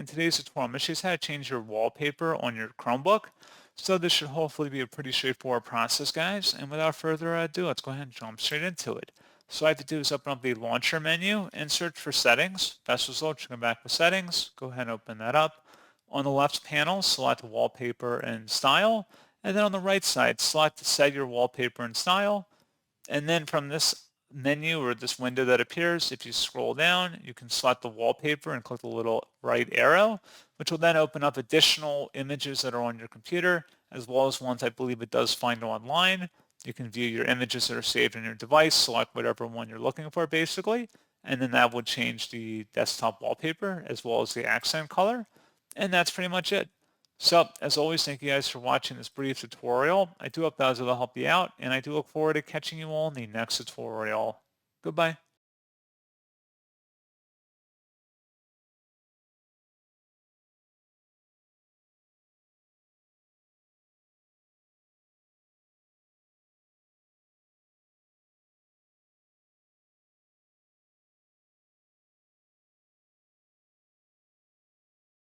In today's tutorial, I'm going to show you how to change your wallpaper on your Chromebook. So this should hopefully be a pretty straightforward process, guys. And without further ado, let's go ahead and jump straight into it. So what I have to do is open up the launcher menu and search for settings. Best result, you come back with settings. Go ahead and open that up. On the left panel, select wallpaper and style. And then on the right side, select set your wallpaper and style. And then from this menu or this window that appears, if you scroll down, you can select the wallpaper and click the little right arrow, which will then open up additional images that are on your computer, as well as ones I believe it does find online. You can view your images that are saved on your device, select whatever one you're looking for basically, and then that would change the desktop wallpaper as well as the accent color. And that's pretty much it. So, as always, thank you guys for watching this brief tutorial. I do hope that was able to help you out, and I do look forward to catching you all in the next tutorial. Goodbye.